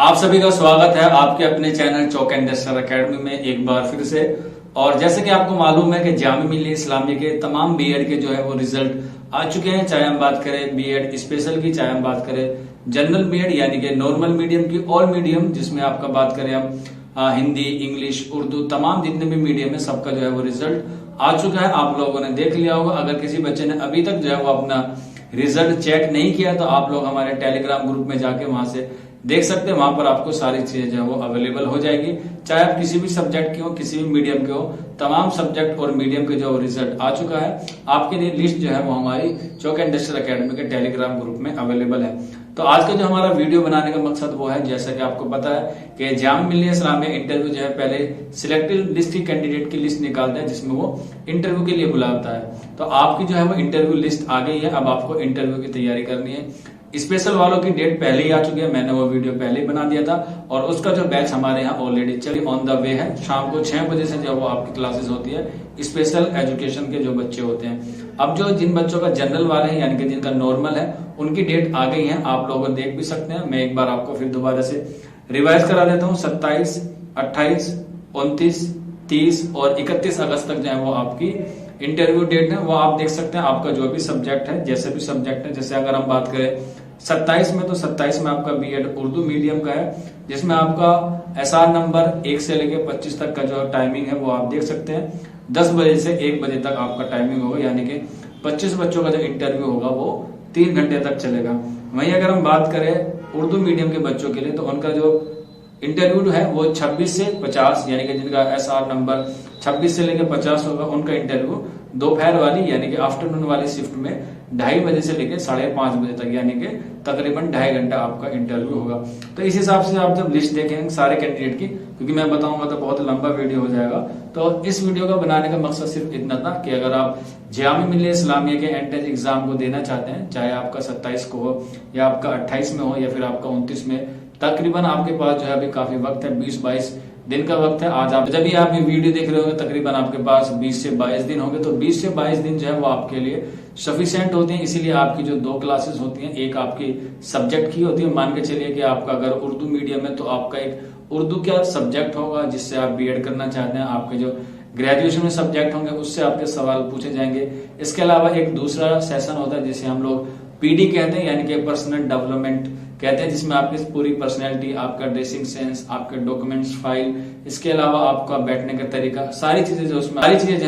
आप सभी का स्वागत है आपके अपने channel chalk and duster academy में एक बार फिर से। और जैसे कि आपको मालूम है कि जामिया मिल्लिया इस्लामिया के तमाम बीएड के जो है वो रिजल्ट आ चुके हैं। चाहे हम बात करें बीएड स्पेशल की, चाहे हम बात करें जनरल बीएड यानी कि नॉर्मल मीडियम की, ऑल मीडियम जिसमें आपका बात करें हम हिंदी, इंग्लिश, उर्दू, तमाम जितने भी मीडियम है सबका जो है वो रिजल्ट आ चुका है। आप लोगों ने देख लिया होगा। अगर किसी बच्चे ने अभी तक जो है वो अपना रिजल्ट चेक नहीं किया तो आप लोग हमारे टेलीग्राम ग्रुप में जाके वहां से देख सकते हैं। वहां पर आपको सारी चीजें जो है वो अवेलेबल हो जाएगी। चाहे आप किसी भी सब्जेक्ट के हो, किसी भी मीडियम के हो, तमाम सब्जेक्ट और मीडियम के जो रिजल्ट आ चुका है आपके लिए लिस्ट जो है वो हमारी चौक एंड डस्टर अकेडमी के टेलीग्राम ग्रुप में अवेलेबल है। तो आज का जो हमारा वीडियो बनाने का मकसद वो है, जैसा कि आपको पता है कि जामिया मिल्लिया इस्लामिया इंटरव्यू जो है पहले सिलेक्टेड लिस्ट की कैंडिडेट की लिस्ट निकालता है जिसमें वो इंटरव्यू के लिए बुलाता है। तो आपकी जो है वो इंटरव्यू लिस्ट आ गई है। अब आपको इंटरव्यू की तैयारी करनी है। स्पेशल वालों की डेट पहले ही आ चुकी है, मैंने वो वीडियो पहले ही बना दिया था और उसका जो बैच हमारे यहाँ ऑलरेडी चलिए ऑन द वे है। शाम को 6 बजे से जो वो आपकी क्लासेस होती है स्पेशल एजुकेशन के जो बच्चे होते हैं। अब जो जिन बच्चों का जनरल वाले हैं यानी कि जिनका नॉर्मल है उनकी डेट आ गई है, आप लोग देख भी सकते हैं। मैं एक बार आपको फिर दोबारा से रिवाइज करा देता हूँ। 27, 28, 29, 30 और 31 अगस्त तक जो है वो आपकी इंटरव्यू डेट है। वो आप देख सकते हैं आपका जो भी सब्जेक्ट है, जैसे भी सब्जेक्ट है। जैसे अगर हम बात करें 27 में, तो 27 में आपका बीएड उर्दू मीडियम का है जिसमें आपका एसआर नंबर 1 से लेकर 25 तक का जो टाइमिंग है वो आप देख सकते हैं। 10 बजे से 1 बजे तक आपका टाइमिंग होगा, यानी कि 25 बच्चों का जो इंटरव्यू होगा वो 3 घंटे तक चलेगा। वहीं अगर हम बात करें उर्दू मीडियम के बच्चों के लिए तो उनका जो इंटरव्यू है वो 26 से 50 यानी कि जिनका एसआर नंबर 26 से लेकर 50 होगा, उनका इंटरव्यू दोपहर वाली यानी कि आफ्टरनून वाली शिफ्ट में 2:30 बजे से लेकर 5:30 बजे तक, यानी कि तकरीबन 2.5 घंटा आपका इंटरव्यू होगा। तो इस हिसाब से आप जब लिस्ट देखेंगे सारे कैंडिडेट की, क्योंकि मैं बताऊंगा तो बहुत लंबा वीडियो हो जाएगा, तो इस वीडियो का बनाने का मकसद सिर्फ इतना था कि अगर आप जामिया मिल्लिया इस्लामिया के एंट्रेंस एग्जाम को देना चाहते हैं, चाहे आपका 27 को हो या आपका 28 में हो या फिर आपका 29 में, तकरीबन आपके पास जो है अभी काफी वक्त है, 20-22 दिन का वक्त है। आज आप जब भी आप ये वीडियो देख रहे होंगे तकरीबन आपके पास 20 से 22 दिन होंगे। तो 20 से 22 दिन जो है वो आपके लिए सफिशिएंट होते हैं। इसीलिए आपकी जो 2 क्लासेस होती हैं, एक आपकी सब्जेक्ट की होती है। मान के चलिए कि आपका अगर उर्दू मीडियम है तो आपका एक उर्दू का सब्जेक्ट होगा जिससे आप बीएड करना चाहते हैं। आपके जो ग्रेजुएशन में सब्जेक्ट होंगे उससे आपके सवाल पूछे जाएंगे। इसके अलावा एक दूसरा सेशन होता है जिसे हम लोग पीडी कहते हैं, यानी कि पर्सनल डेवलपमेंट कहते हैं, जिसमें आपकी पूरी पर्सनैलिटी, आपका ड्रेसिंग सेंस, आपके डॉक्यूमेंट्स फाइल, इसके अलावा आपका बैठने का तरीका, सारी चीजें जो है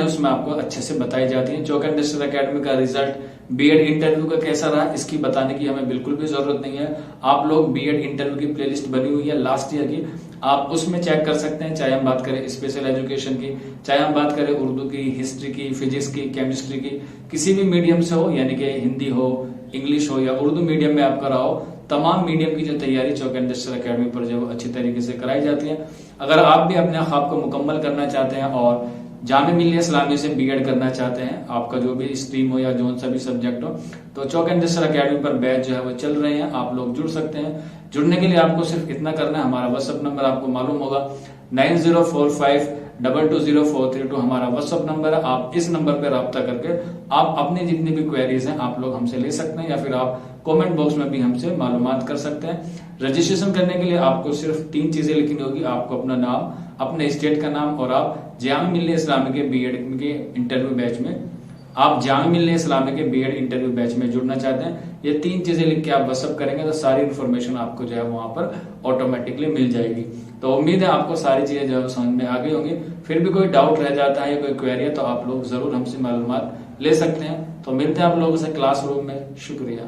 उसमें आपको अच्छे से बताई जाती हैं। चौक एंड डस्टर अकेडमी का रिजल्ट बीएड इंटरव्यू का कैसा रहा इसकी बताने की हमें बिल्कुल भी जरूरत नहीं है। आप लोग बीएड इंटरव्यू की प्लेलिस्ट बनी हुई है लास्ट ईयर की, आप उसमें चेक कर सकते हैं। चाहे हम बात करें स्पेशल एजुकेशन की, चाहे हम बात करें उर्दू की, हिस्ट्री की, फिजिक्स की, केमिस्ट्री की, किसी भी मीडियम से हो, यानी कि हिंदी हो, इंग्लिश हो या उर्दू मीडियम में आपका रहा हो, तमाम मीडियम की जो तैयारी चौक एंड डस्टर अकेडमी पर जो अच्छी तरीके से कराई जाती है। अगर आप भी अपने ख्वाब को मुकम्मल करना चाहते हैं और जामिया मिल्लिया इस्लामिया से बीएड करना चाहते हैं, आपका जो भी स्ट्रीम हो या जो सा भी सब्जेक्ट हो, तो चौक एंड डस्टर अकेडमी पर बैच जो है वो चल रहे हैं, आप लोग जुड़ सकते हैं। जुड़ने के लिए आपको सिर्फ इतना करना है, हमारा व्हाट्सएप नंबर आपको मालूम होगा 9045220432 हमारा व्हाट्सएप नंबर है। आप इस नंबर पर रब्ता करके आप अपनी जितनी भी क्वेरीज हैं आप लोग हमसे ले सकते हैं, या फिर आप कमेंट बॉक्स में भी हमसे मालूमात कर सकते हैं। रजिस्ट्रेशन करने के लिए आपको सिर्फ 3 चीजें लिखनी होगी, आपको अपना नाम, अपने स्टेट का नाम, और आप जामिया मिल्लिया इस्लामिया के बीएड के इंटरव्यू बैच में, आप जामिया मिल्लिया इस्लामिया के बीएड इंटरव्यू बैच में जुड़ना चाहते हैं। ये 3 चीजें लिख के आप व्हाट्सएप करेंगे तो सारी इन्फॉर्मेशन आपको जो है वहां पर ऑटोमेटिकली मिल जाएगी। तो उम्मीद है आपको सारी चीजें जो है समझ में आ गई होंगी। फिर भी कोई डाउट रह जाता है या कोई क्वेरी है तो आप लोग जरूर हमसे मालूमात ले सकते हैं। तो मिलते हैं आप लोगों से क्लासरूम में। शुक्रिया।